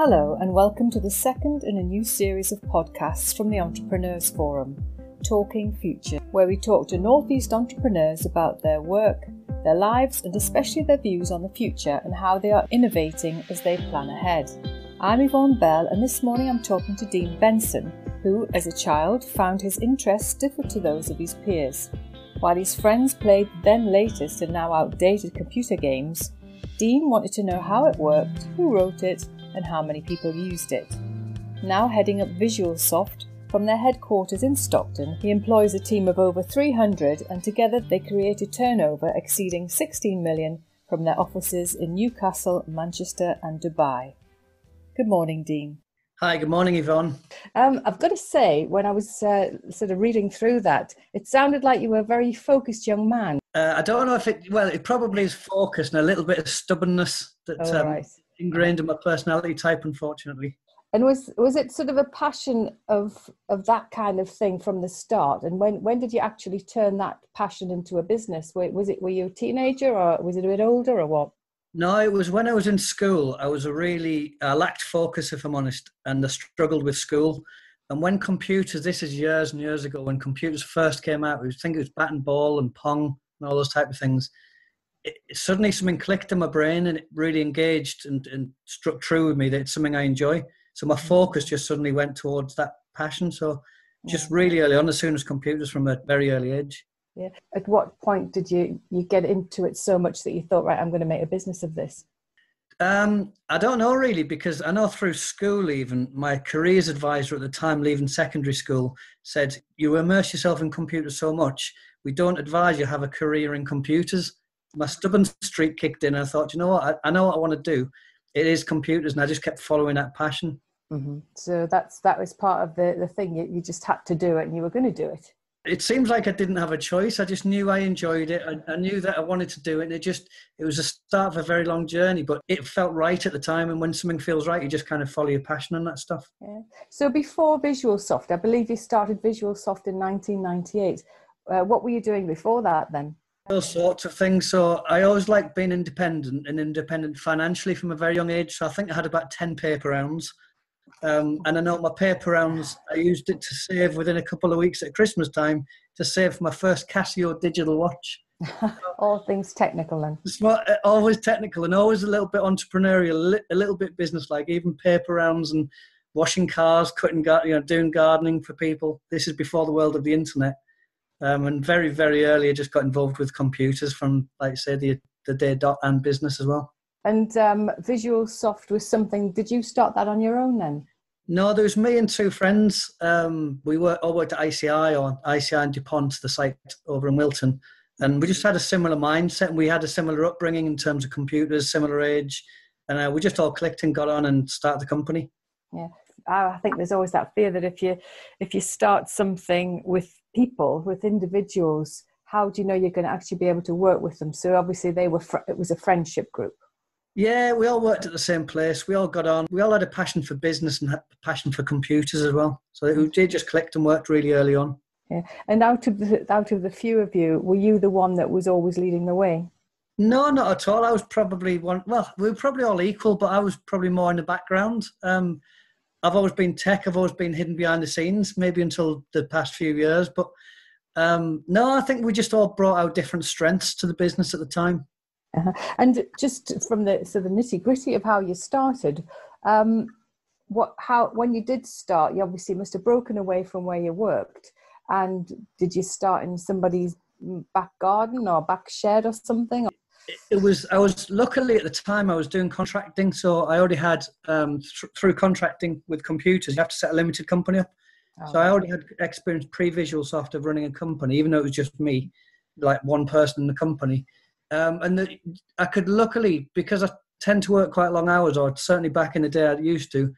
Hello and welcome to the second in a new series of podcasts from the Entrepreneurs Forum, Talking Future, where we talk to Northeast entrepreneurs about their work, their lives and especially their views on the future and how they are innovating as they plan ahead. I'm Yvonne Bell and this morning I'm talking to Dean Benson, who as a child found his interests differ to those of his peers. While his friends played then latest and now outdated computer games, Dean wanted to know how it worked, who wrote it, and how many people used it. Now heading up Visualsoft from their headquarters in Stockton, he employs a team of over 300 and together they create a turnover exceeding 16 million from their offices in Newcastle, Manchester and Dubai. Good morning, Dean. Hi, good morning, Yvonne. I've got to say, when I was sort of reading through that, it sounded like you were a very focused young man. I don't know if it probably is focus and a little bit of stubbornness that ingrained in my personality type, unfortunately. And was it sort of a passion of that kind of thing from the start? And when did you actually turn that passion into a business? Were you a teenager or was it a bit older or what? No, it was when I was in school. I lacked focus, if I'm honest, and I struggled with school. And when computers, this is years and years ago, when computers first came out, I think it was bat and ball and Pong and all those type of things. Suddenly something clicked in my brain and it really engaged and struck true with me that it's something I enjoy. So my focus just suddenly went towards that passion. So just really early on, as soon as computers from a very early age. Yeah. At what point did you get into it so much that you thought, right, I'm going to make a business of this? I don't know really, because I know through school even, my careers advisor at the time leaving secondary school said, you immerse yourself in computers so much, we don't advise you have a career in computers. My stubborn streak kicked in and I thought, you know what, I know what I want to do. It is computers, and I just kept following that passion. Mm-hmm. So that was part of the thing, you just had to do it and you were going to do it. It seems like I didn't have a choice. I just knew I enjoyed it. I knew that I wanted to do it. And it was a start of a very long journey, but it felt right at the time. And when something feels right, you just kind of follow your passion on that stuff. Yeah. So before Visualsoft, I believe you started Visualsoft in 1998. What were you doing before that then? All sorts of things. So I always liked being independent and independent financially from a very young age. So I think I had about 10 paper rounds. And I know my paper rounds, I used it to save within a couple of weeks at Christmas time to save for my first Casio digital watch. All things technical then. Always technical and always a little bit entrepreneurial, a little bit business-like, even paper rounds and washing cars, doing gardening for people. This is before the world of the internet. And very, very early I just got involved with computers from, like I said, the day dot and business as well. And Visualsoft was something, did you start that on your own then? No, there was me and two friends. We all worked at ICI and DuPont, the site over in Wilton. And we just had a similar mindset and we had a similar upbringing in terms of computers, similar age. And we just all clicked and got on and started the company. Yeah, I think there's always that fear that if you start something with people, with individuals, how do you know you're going to actually be able to work with them? So obviously it was a friendship group. Yeah, we all worked at the same place. We all got on. We all had a passion for business and had a passion for computers as well. So it just clicked and worked really early on. Yeah. And out of the few of you, were you the one that was always leading the way? No, not at all. I was probably one. Well, we were probably all equal, but I was probably more in the background. I've always been tech. I've always been hidden behind the scenes, maybe until the past few years. But no, I think we just all brought our different strengths to the business at the time. Uh-huh. And just from the nitty gritty of how you started, when you did start, you obviously must have broken away from where you worked. And did you start in somebody's back garden or back shed or something? I was luckily at the time I was doing contracting, so I already had through contracting with computers, you have to set a limited company up. Oh, so I already had experience pre-Visualsoft of running a company, even though it was just me, like one person in the company. I could luckily, because I tend to work quite long hours, or certainly back in the day I used to,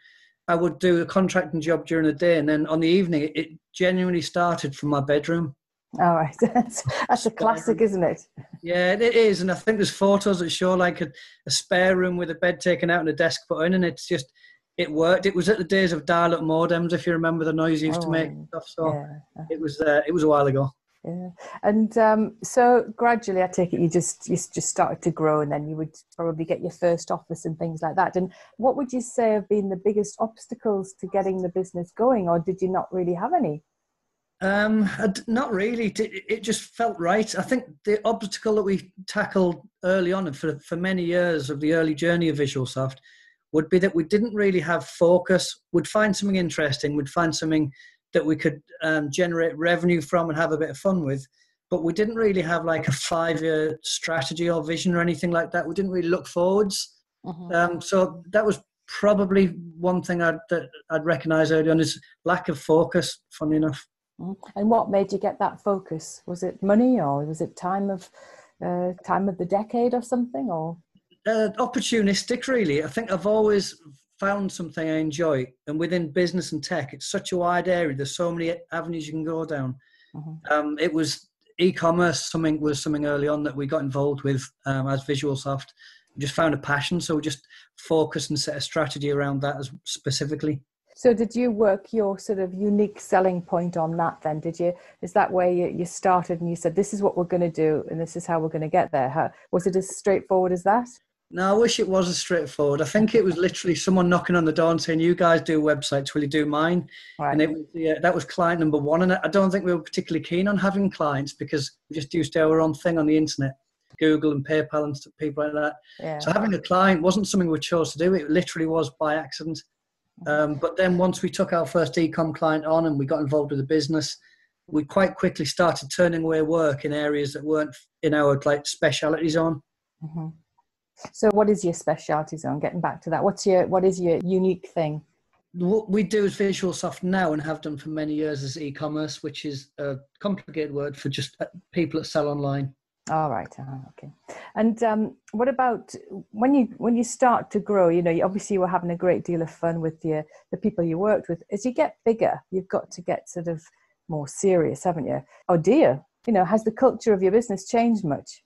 I would do a contracting job during the day, and then on the evening it genuinely started from my bedroom. All right, that's a classic, isn't it? Yeah, it is, and I think there's photos that show like a spare room with a bed taken out and a desk put in, and it worked. It was at the days of dial-up modems, if you remember the noise you used to make and stuff. So yeah. It was a while ago. Yeah. And so gradually, I take it you just started to grow, and then you would probably get your first office and things like that. And what would you say have been the biggest obstacles to getting the business going, or did you not really have any? Not really. It just felt right. I think the obstacle that we tackled early on and for many years of the early journey of Visualsoft would be that we didn't really have focus. We'd find something interesting. We'd find something that we could generate revenue from and have a bit of fun with. But we didn't really have like a 5-year strategy or vision or anything like that. We didn't really look forwards. So that was probably one thing I'd recognise early on is lack of focus, funny enough. And what made you get that focus? Was it money, or was it time of the decade or something? Or opportunistic, really. I think I've always found something I enjoy, and within business and tech, it's such a wide area. There's so many avenues you can go down. It was e-commerce. Something early on that we got involved with as Visualsoft. We just found a passion, so we just focused and set a strategy around that as specifically. So did you work your sort of unique selling point on that then? Is that where you started and you said, this is what we're going to do and this is how we're going to get there? Was it as straightforward as that? No, I wish it was as straightforward. I think it was literally someone knocking on the door and saying, you guys do websites, will you do mine? Right. And that was client number one. And I don't think we were particularly keen on having clients because we just used to do our own thing on the internet, Google and PayPal and people like that. Yeah. So having a client wasn't something we chose to do. It literally was by accident. But then once we took our first e-com client on and we got involved with the business, we quite quickly started turning away work in areas that weren't in our like speciality zone. So what is your speciality zone? Getting back to that, what is your unique thing? What we do as Visualsoft now and have done for many years is e-commerce, which is a complicated word for just people that sell online. All right. Okay. And what about when you start to grow? Obviously you were having a great deal of fun with the people you worked with. As you get bigger, you've got to get sort of more serious, haven't you? Oh dear. Has the culture of your business changed much?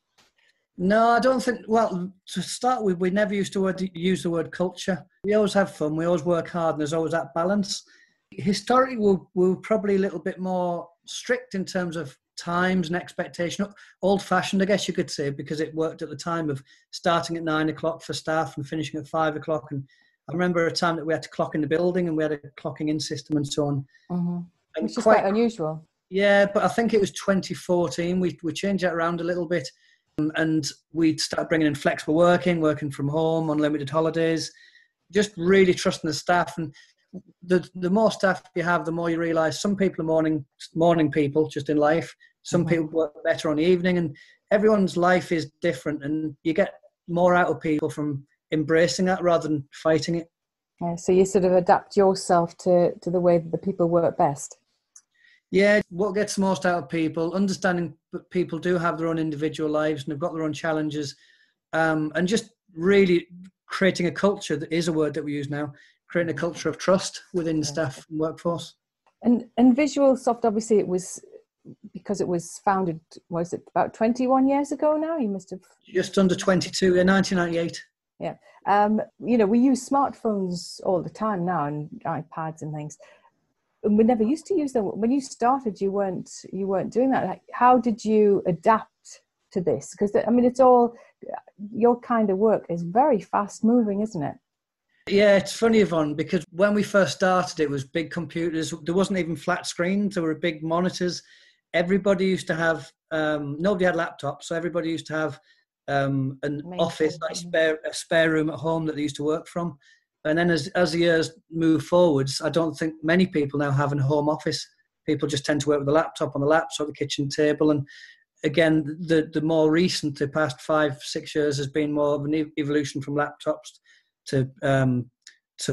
No, I don't think. Well, to start with, we never used to use the word culture. We always have fun. We always work hard, and there's always that balance. Historically, we were probably a little bit more strict in terms of times and expectation, old-fashioned, I guess you could say, because it worked at the time of starting at 9 o'clock for staff and finishing at 5 o'clock. And I remember a time that we had to clock in the building and we had a clocking in system and so on. And which is quite unusual. Yeah, but I think it was 2014. We changed that around a little bit, and we started bringing in flexible working from home, unlimited holidays, just really trusting the staff. And the more staff you have, the more you realise some people are morning people just in life. Some people work better on the evening, and everyone's life is different, and you get more out of people from embracing that rather than fighting it. Yeah, so you sort of adapt yourself to the way that the people work best. Yeah, what gets the most out of people, understanding that people do have their own individual lives and they've got their own challenges, and just really creating a culture, that is a word that we use now, creating a culture of trust within the staff and workforce. And Visualsoft, obviously it was, because it was founded, was it about 21 years ago now? You must have... Just under 22, in 1998. Yeah. We use smartphones all the time now and iPads and things. And we never used to use them. When you started, you weren't doing that. Like, how did you adapt to this? Because it's all, your kind of work is very fast moving, isn't it? Yeah, it's funny, Yvonne, because when we first started, it was big computers. There wasn't even flat screens. There were big monitors. Everybody used to have, nobody had laptops, so everybody used to have an office, like a spare room at home that they used to work from. And then as the years move forwards, I don't think many people now have a home office. People just tend to work with a laptop on the laps or the kitchen table. And again, the more recent, the past 5-6 years has been more of an evolution from laptops to,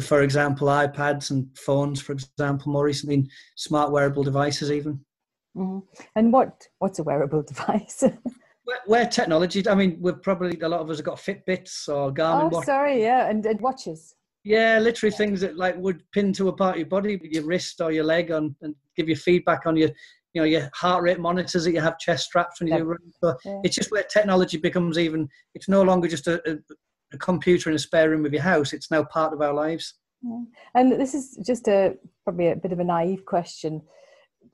for example, iPads and phones, for example, more recently, smart wearable devices even. And what's a wearable device? Where technology, we're probably, a lot of us have got Fitbits or Garmin watches. And watches. Yeah, literally things that would pin to a part of your body, your wrist or your leg, and give you feedback on your heart rate monitors that you have chest straps when you do running. So it's just where technology becomes it's no longer just a computer in a spare room of your house. It's now part of our lives. Yeah. And this is just probably a bit of a naive question.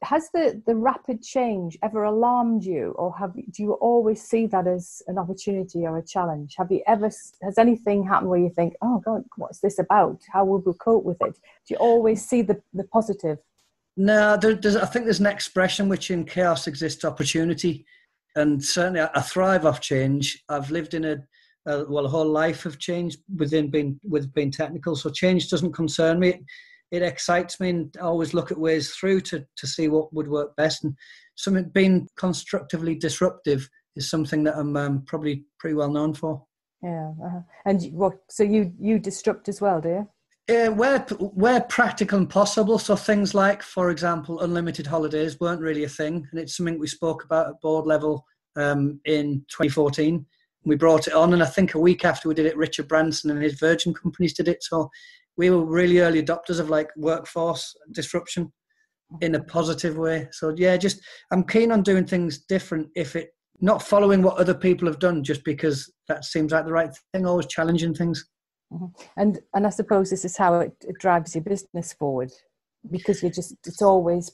has the rapid change ever alarmed you, or do you always see that as an opportunity or a challenge? Has anything happened where you think, oh God, what's this about? How will we cope with it? Do you always see the positive? No, I think there's an expression which in chaos exists opportunity. And certainly I thrive off change. I've lived in a whole life of change with being technical. So change doesn't concern me. It excites me, and I always look at ways through to see what would work best. And something being constructively disruptive is something that I'm probably pretty well known for. Yeah. And so you disrupt as well, do you? Yeah, where practical and possible. So things like, for example, unlimited holidays weren't really a thing, and it's something we spoke about at board level in 2014. We brought it on, and I think a week after we did it, Richard Branson and his Virgin companies did it. So we were really early adopters of like workforce disruption in a positive way. So yeah, I'm keen on doing things different, not following what other people have done just because that seems like the right thing, always challenging things. Mm-hmm. And I suppose this is how it drives your business forward, because it's always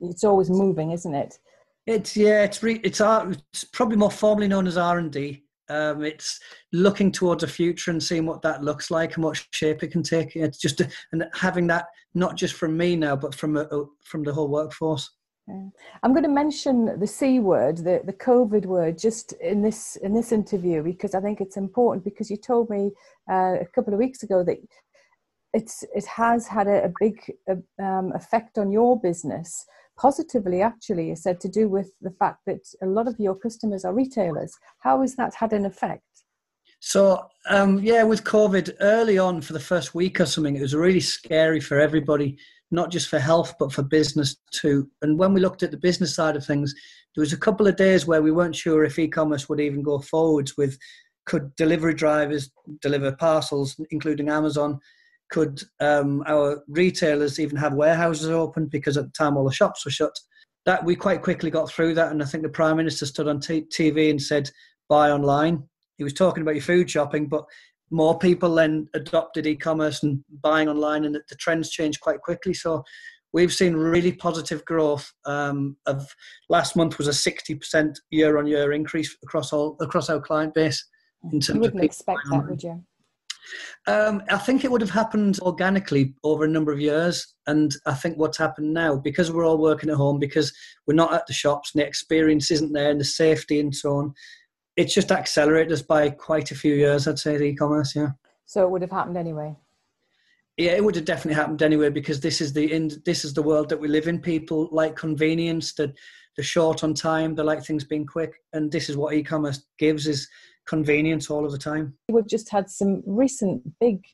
moving, isn't it? It's probably more formally known as R&D. It's looking towards a future and seeing what that looks like and what shape it can take. It's just and having that not just from me now, but from the whole workforce. Yeah. I'm going to mention the C word, the COVID word, just in this interview, because I think it's important. Because you told me a couple of weeks ago that it has had a big effect on your business, positively actually. You said to do with the fact that a lot of your customers are retailers. How has that had an effect? So with COVID early on, for the first week or something, it was really scary for everybody. Not just for health, but for business too. And when we looked at the business side of things, there was a couple of days where we weren't sure if e-commerce would even go forwards could delivery drivers deliver parcels, including Amazon? Could our retailers even have warehouses open? Because at the time all the shops were shut. That we quite quickly got through that. And I think the Prime Minister stood on TV and said, buy online. He was talking about your food shopping, but more people then adopted e-commerce and buying online, and the trends changed quite quickly. So we've seen really positive growth. Of last month was a 60% year-on-year increase across our client base. In terms you wouldn't of expect that, would you? I think it would have happened organically over a number of years. And I think what's happened now, because we're all working at home, because we're not at the shops and the experience isn't there and the safety and so on, it's just accelerated us by quite a few years, I'd say, the e-commerce, yeah. So it would have happened anyway? Yeah, it would have definitely happened anyway, because this is the world that we live in. People like convenience, they're short on time, they like things being quick, and this is what e-commerce gives, is convenience all of the time. We've just had some recent big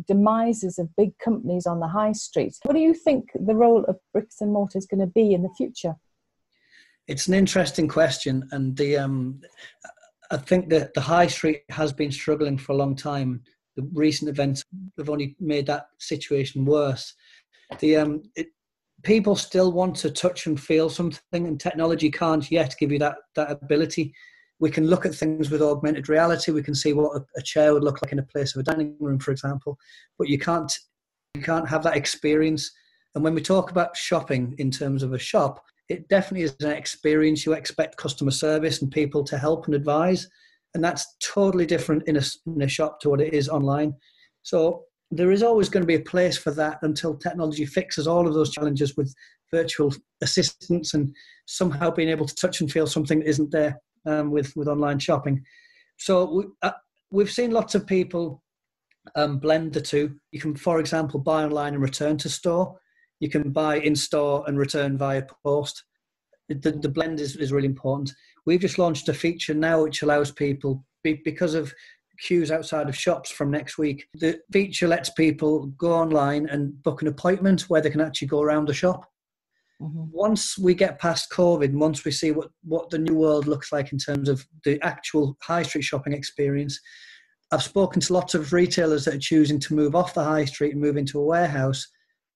demises of big companies on the high street. What do you think the role of bricks and mortar is going to be in the future? It's an interesting question, and I think that the high street has been struggling for a long time. The recent events have only made that situation worse. People still want to touch and feel something, and technology can't yet give you that ability. We can look at things with augmented reality. We can see what a chair would look like in a place of a dining room, for example, but you can't have that experience. And when we talk about shopping in terms of a shop, it definitely is an experience. You expect customer service and people to help and advise, and that's totally different in a shop to what it is online. So there is always going to be a place for that until technology fixes all of those challenges with virtual assistants and somehow being able to touch and feel something that isn't there with online shopping. So we've seen lots of people blend the two. You can, for example, buy online and return to store. You can buy in store and return via post. The blend is really important. We've just launched a feature now which allows people, because of queues outside of shops from next week, the feature lets people go online and book an appointment where they can actually go around the shop. Mm-hmm. Once we get past COVID, and once we see what the new world looks like in terms of the actual high street shopping experience, I've spoken to lots of retailers that are choosing to move off the high street and move into a warehouse,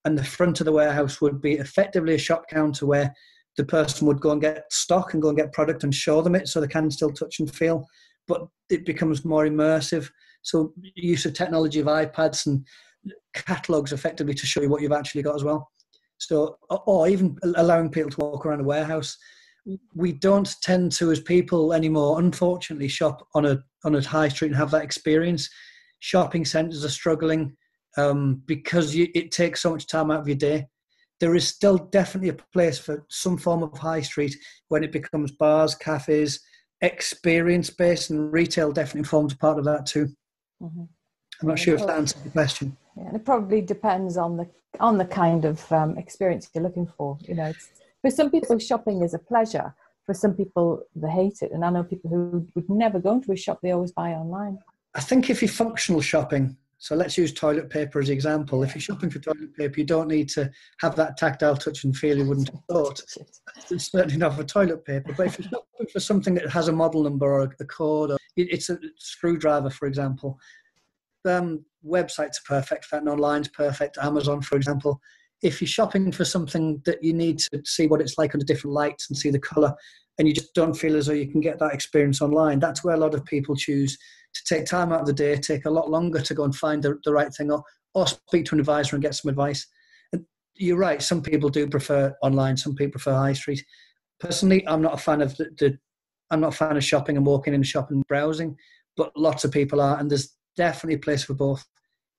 and the front of the warehouse would be effectively a shop counter where the person would go and get stock and go and get product and show them it so they can still touch and feel, but it becomes more immersive. So use of technology of iPads and catalogues effectively to show you what you've actually got as well. So, or even allowing people to walk around a warehouse. We don't tend to, as people anymore, unfortunately, shop on a high street and have that experience. Shopping centres are struggling because it takes so much time out of your day. There is still definitely a place for some form of high street when it becomes bars, cafes, experience-based, and retail definitely forms part of that too. Mm-hmm. I'm not sure if that answers the question. Yeah, it probably depends on the kind of experience you're looking for. You know, it's, for some people, shopping is a pleasure. For some people, they hate it. And I know people who would never go into a shop; they always buy online. I think if you're functional shopping, so let's use toilet paper as an example. If you're shopping for toilet paper, you don't need to have that tactile touch and feel you wouldn't have thought. It's certainly not for toilet paper. But if you're shopping for something that has a model number or a code, or it's a screwdriver, for example, websites are perfect for that, and online's perfect. Amazon, for example. If you're shopping for something that you need to see what it's like under different lights and see the colour, and you just don't feel as though you can get that experience online, that's where a lot of people choose to take time out of the day, take a lot longer to go and find the right thing, or speak to an advisor and get some advice. And you're right, some people do prefer online, some people prefer high street. Personally, I'm not a fan of I'm not a fan of shopping and walking in a shop and browsing, but lots of people are, and there's definitely a place for both.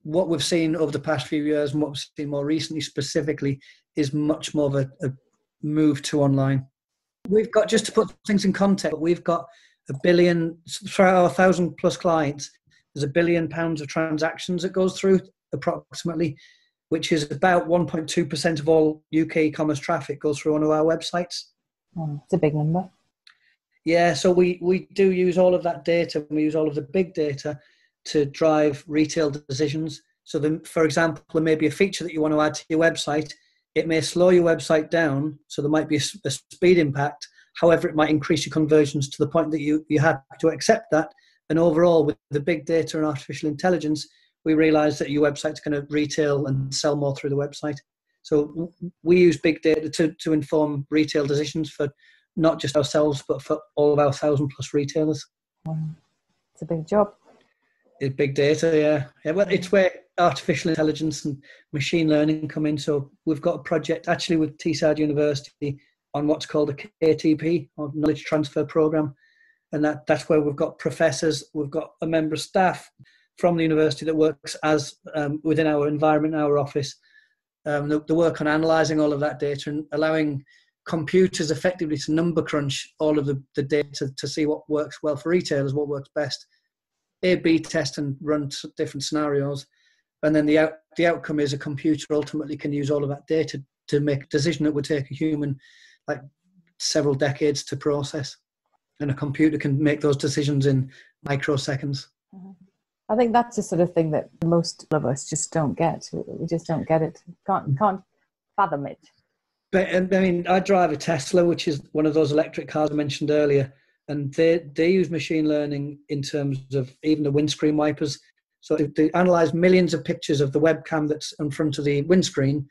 What we've seen over the past few years and what we've seen more recently specifically is much more of a move to online. We've got, just to put things in context, we've got 1 billion, for our 1,000 plus clients, there's £1 billion of transactions that goes through approximately, which is about 1.2% of all UK e-commerce traffic goes through one of our websites. Oh, it's a big number. Yeah, so we do use all of that data, and we use all of the big data to drive retail decisions. So for example, there may be a feature that you want to add to your website. It may slow your website down, so there might be a speed impact. However, it might increase your conversions to the point that you have to accept that. And overall, with the big data and artificial intelligence, we realize that your website's going to retail and sell more through the website. So we use big data to inform retail decisions for not just ourselves, but for all of our 1,000 plus retailers. It's a big job. It's big data, yeah. Well, it's where artificial intelligence and machine learning come in. So we've got a project actually with Teesside University on what's called a KTP, or Knowledge Transfer Program. And that's where we've got professors, we've got a member of staff from the university that works as within our environment, our office. The work on analysing all of that data and allowing computers effectively to number crunch all of the data to see what works well for retailers, what works best. A/B test and run different scenarios. And then the outcome is a computer ultimately can use all of that data to make a decision that would take a human like several decades to process. And a computer can make those decisions in microseconds. I think that's the sort of thing that most of us just don't get. We just don't get it. Can't fathom it. But I mean, I drive a Tesla, which is one of those electric cars I mentioned earlier, and they use machine learning in terms of even the windscreen wipers. So they analyze millions of pictures of the webcam that's in front of the windscreen,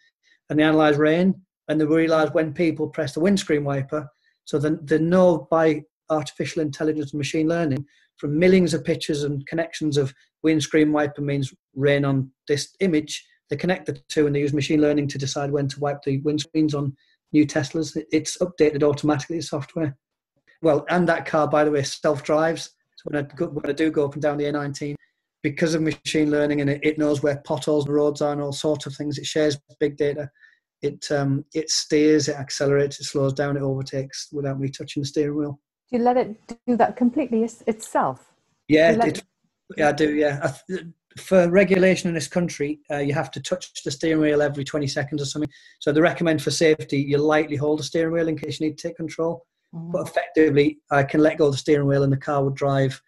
and they analyze rain, and they realize when people press the windscreen wiper. So then they know by artificial intelligence and machine learning from millions of pictures and connections of windscreen wiper means rain on this image. They connect the two and they use machine learning to decide when to wipe the windscreens on new Teslas. It's updated automatically, the software. Well, and that car, by the way, self-drives. So when I do go up and down the A19, because of machine learning and it knows where potholes and roads are and all sorts of things, it shares big data. It steers, it accelerates, it slows down, it overtakes without me touching the steering wheel. Do you let it do that completely itself? Yeah, I do, yeah. For regulation in this country, you have to touch the steering wheel every 20 seconds or something. So they recommend for safety, you lightly hold the steering wheel in case you need to take control. Mm-hmm. But effectively, I can let go of the steering wheel and the car would drive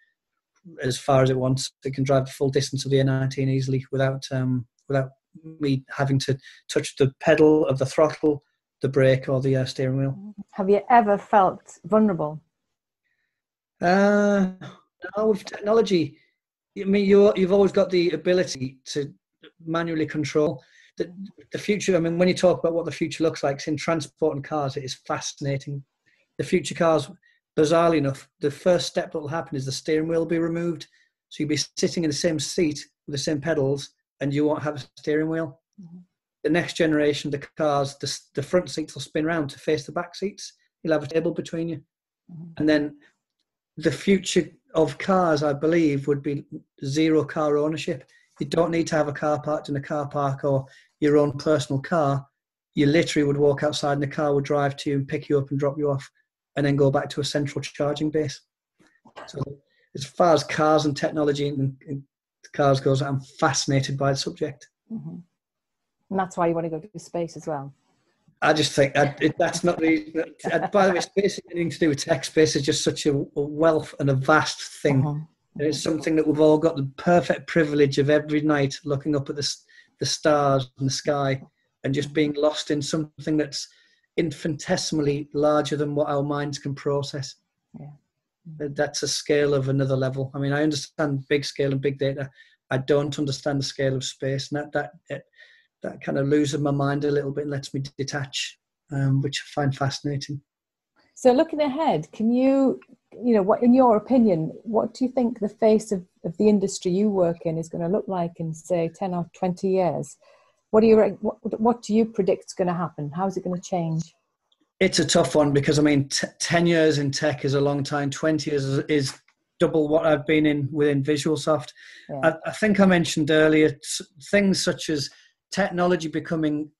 as far as it wants. It can drive the full distance of the A19 easily without me having to touch the pedal of the throttle, the brake, or the steering wheel. Have you ever felt vulnerable? No, with technology, I mean, you've always got the ability to manually control the future. I mean, when you talk about what the future looks like in transport and cars, it is fascinating. The future cars, bizarrely enough, the first step that will happen is the steering wheel will be removed. So you'll be sitting in the same seat with the same pedals and you won't have a steering wheel. Mm-hmm. the next generation of the cars, the front seats will spin around to face the back seats. You'll have a table between you. And then the future of cars, I believe, would be zero car ownership. You don't need to have a car parked in a car park or your own personal car. You literally would walk outside and the car would drive to you and pick you up and drop you off and then go back to a central charging base. So as far as cars and technology and cars goes, I'm fascinated by the subject. Mm-hmm. And that's why you want to go to space as well. I just think that's not the. By the way, space has anything to do with tech. Space is just such a wealth and a vast thing. Uh-huh. And it's something that we've all got the perfect privilege of every night looking up at the stars and the sky and just being lost in something that's infinitesimally larger than what our minds can process. Yeah. That's a scale of another level. I mean, I understand big scale and big data. I don't understand the scale of space, and that kind of loses my mind a little bit and lets me detach, which I find fascinating. So looking ahead, can you what, in your opinion, what do you think the face of the industry you work in is going to look like in, say, 10 or 20 years? What do you predict is going to happen? How is it going to change? It's a tough one because, I mean, 10 years in tech is a long time. 20 years is double what I've been in within Visualsoft. Yeah. I think I mentioned earlier things such as technology becoming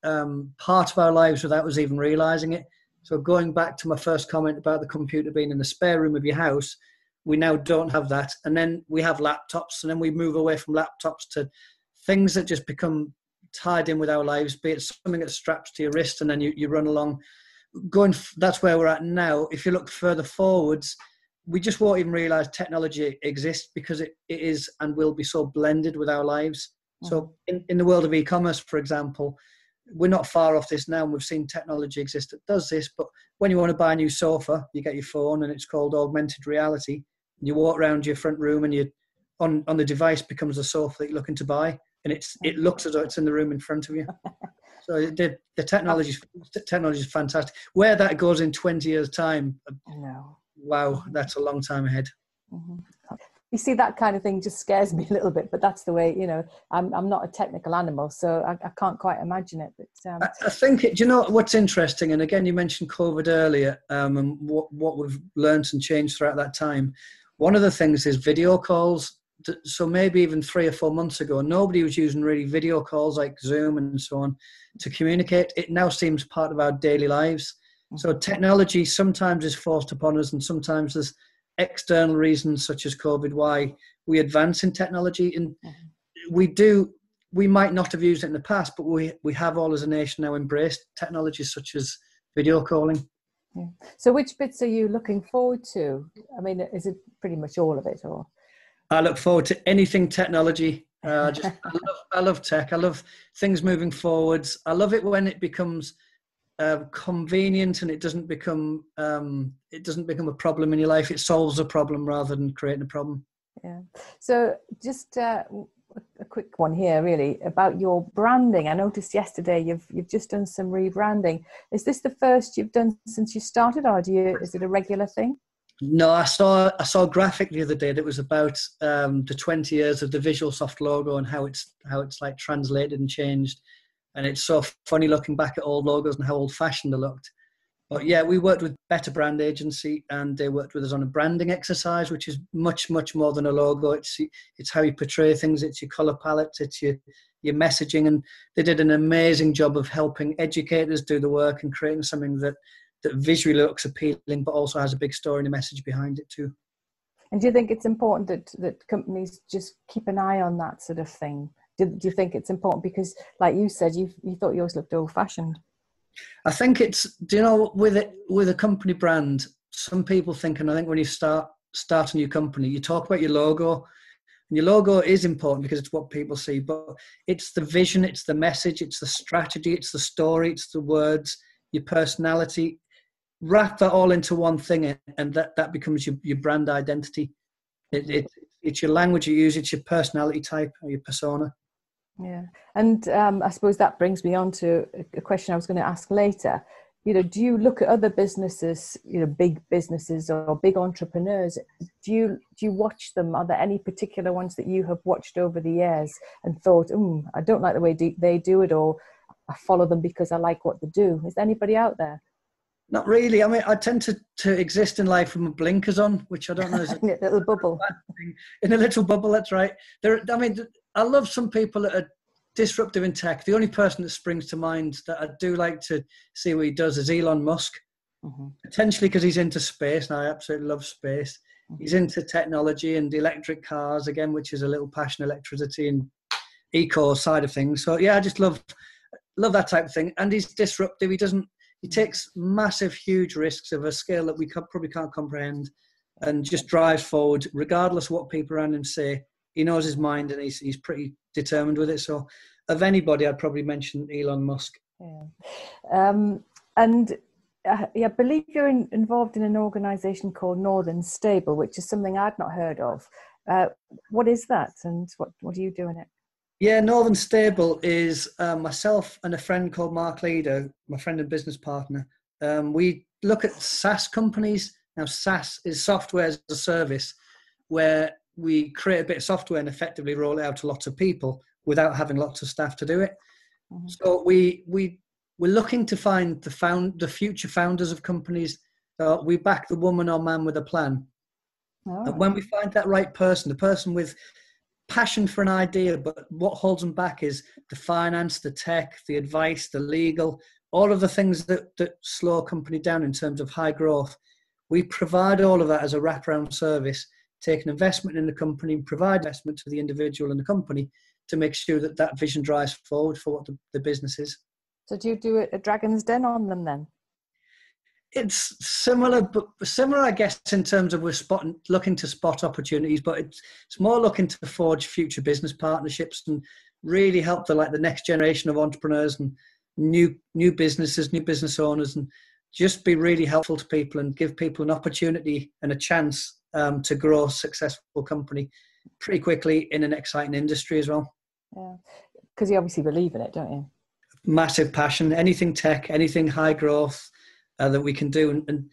part of our lives without us even realizing it. So going back to my first comment about the computer being in the spare room of your house, we now don't have that. And then we have laptops, and then we move away from laptops to things that just become tied in with our lives, be it something that straps to your wrist and then you run along. That's where we're at now. If you look further forwards, we just won't even realize technology exists because it is and will be so blended with our lives. So in the world of e-commerce, for example, we're not far off this now, and we've seen technology exist that does this. But when you want to buy a new sofa, you get your phone and it's called augmented reality. You walk around your front room and you on the device becomes a sofa that you're looking to buy, and it looks as though it's in the room in front of you. So the technology is fantastic. Where that goes in 20 years' time, wow, that's a long time ahead. Mm-hmm. You see, that kind of thing just scares me a little bit, but that's the way, I'm not a technical animal, so I can't quite imagine it. But I think, do you know what's interesting? And again, you mentioned COVID earlier, and what we've learned and changed throughout that time. One of the things is video calls. So maybe even 3 or 4 months ago, nobody was using really video calls like Zoom and so on to communicate. It now seems part of our daily lives. So technology sometimes is forced upon us, and sometimes there's external reasons such as COVID why we advance in technology. And we might not have used it in the past, but we have all as a nation now embraced technologies such as video calling. Yeah. So which bits are you looking forward to? I mean, is it pretty much all of it, or? I look forward to anything technology. I love tech. I love things moving forwards. I love it when it becomes convenient and it doesn't become a problem in your life. It solves a problem rather than creating a problem. Yeah. So just a quick one here, really, about your branding. I noticed yesterday you've just done some rebranding. Is this the first you've done since you started, or is it a regular thing? No, I saw a graphic the other day that was about the 20 years of the Visualsoft logo and how it's like translated and changed. And it's so funny looking back at old logos and how old-fashioned they looked. But yeah, we worked with Better Brand Agency, and they worked with us on a branding exercise, which is much, much more than a logo. It's how you portray things. It's your color palette. It's your messaging. And they did an amazing job of helping educators do the work and creating something that visually looks appealing, but also has a big story and a message behind it too. And do you think it's important that companies just keep an eye on that sort of thing? Do you think it's important? Because like you said, you thought yours looked old-fashioned. I think with a company brand, some people think, and I think when you start a new company, you talk about your logo. And your logo is important because it's what people see, but it's the vision, it's the message, it's the strategy, it's the story, it's the words, your personality. Wrap that all into one thing, and that becomes your brand identity. It's your language you use, it's your personality type or your persona. Yeah, and I suppose that brings me on to a question I was going to ask later. Do you look at other businesses, big businesses or big entrepreneurs? Do you watch them? Are there any particular ones that you have watched over the years and thought, I don't like the way they do it, or I follow them because I like what they do. Is there anybody out there? Not really. I mean, I tend to exist in life with my blinkers on, which I don't know is In a little bubble. in a little bubble. That's right. I mean, I love some people that are disruptive in tech. The only person that springs to mind that I do like to see what he does is Elon Musk. Potentially because he's into space, and I absolutely love space. He's into technology and electric cars again, which is a little passion, electricity and eco side of things. So yeah, I just love that type of thing. And he's disruptive. He takes massive, huge risks of a scale that we probably can't comprehend, and just drives forward regardless of what people around him say. He knows his mind, and he's pretty determined with it. So of anybody, I'd probably mention Elon Musk. Yeah. I believe you're involved in an organisation called Northern Stable, which is something I'd not heard of. What is that, and what do you do in it? Yeah, Northern Stable is myself and a friend called Mark Leader, my friend and business partner. We look at SaaS companies. Now, SaaS is software as a service, where we create a bit of software and effectively roll it out to lots of people without having lots of staff to do it. So we're looking to find the future founders of companies. We back the woman or man with a plan. And when we find that right person, the person with passion for an idea, but what holds them back is the finance, the tech, the advice, the legal, all of the things that slow a company down in terms of high growth. We provide all of that as a wraparound service, take an investment in the company, provide investment to the individual and the company to make sure that vision drives forward for what the business is. So do you do a Dragon's Den on them then? It's similar, I guess, in terms of we're looking to spot opportunities, but it's more looking to forge future business partnerships and really help the next generation of entrepreneurs and new businesses, new business owners, and just be really helpful to people and give people an opportunity and a chance to grow a successful company pretty quickly in an exciting industry as well. Yeah, because you obviously believe in it, don't you? Massive passion. Anything tech, anything high growth that we can do, and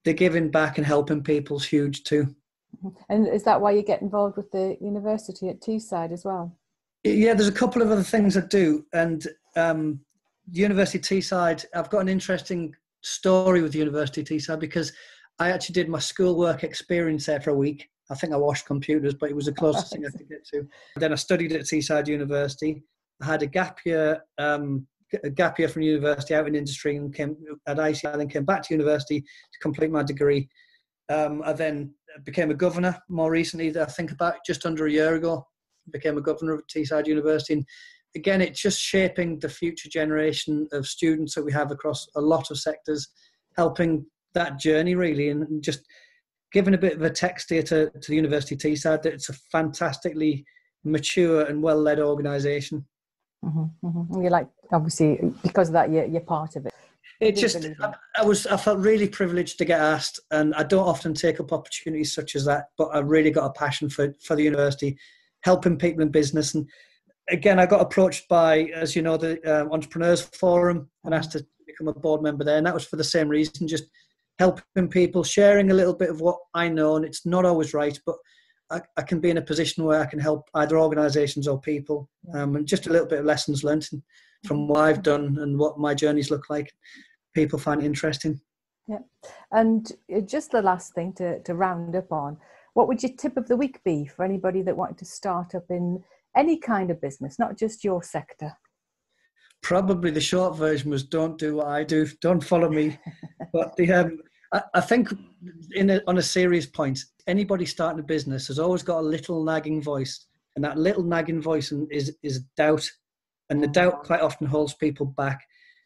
the giving back and helping people's huge too. And is that why you get involved with the university at Teesside as well? Yeah, there's a couple of other things I do, and University of Teesside, I've got an interesting story with the University of Teesside because I actually did my schoolwork experience there for a week. I think I washed computers, but it was the closest thing I could get to. Then I studied at Teesside University. I had a gap year from university out in industry and came at ICI, then came back to university to complete my degree. I then became a governor more recently, I think about just under a year ago, became a governor of Teesside University. And again, it's just shaping the future generation of students that we have across a lot of sectors, helping that journey really, and just giving a bit of a tech steer to the University of Teesside that it's a fantastically mature and well-led organisation. You're like, obviously, because of that, you're part of it. I felt really privileged to get asked, and I don't often take up opportunities such as that, but I really got a passion for the university, helping people in business. And again, I got approached by, as you know, the Entrepreneurs Forum and asked to become a board member there. And that was for the same reason, just helping people, sharing a little bit of what I know. And it's not always right, but I can be in a position where I can help either organisations or people, and just a little bit of lessons learned from what I've done and what my journeys look like. People find it interesting. Yeah. And just the last thing to round up on, what would your tip of the week be for anybody that wanted to start up in any kind of business, not just your sector? Probably the short version was don't do what I do, don't follow me. But I think on a serious point, anybody starting a business has always got a little nagging voice, and that little nagging voice is doubt, and the doubt quite often holds people back.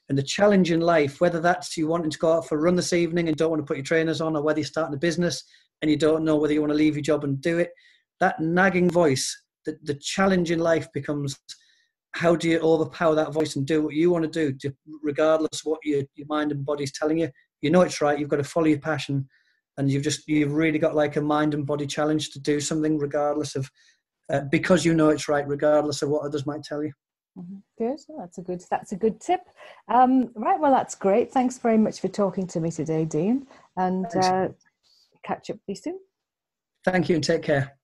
And the challenge in life, whether that's you wanting to go out for a run this evening and don't want to put your trainers on, or whether you're starting a business and you don't know whether you want to leave your job and do it, that nagging voice, the challenge in life becomes, how do you overpower that voice and do what you want to do, regardless of what your mind and body's telling you? You know it's right, you've got to follow your passion, and you've really got like a mind and body challenge to do something regardless of, because you know it's right, regardless of what others might tell you. Good. That's a good tip. Right. Well, that's great. Thanks very much for talking to me today, Dean, and catch up with you soon. Thank you, and take care.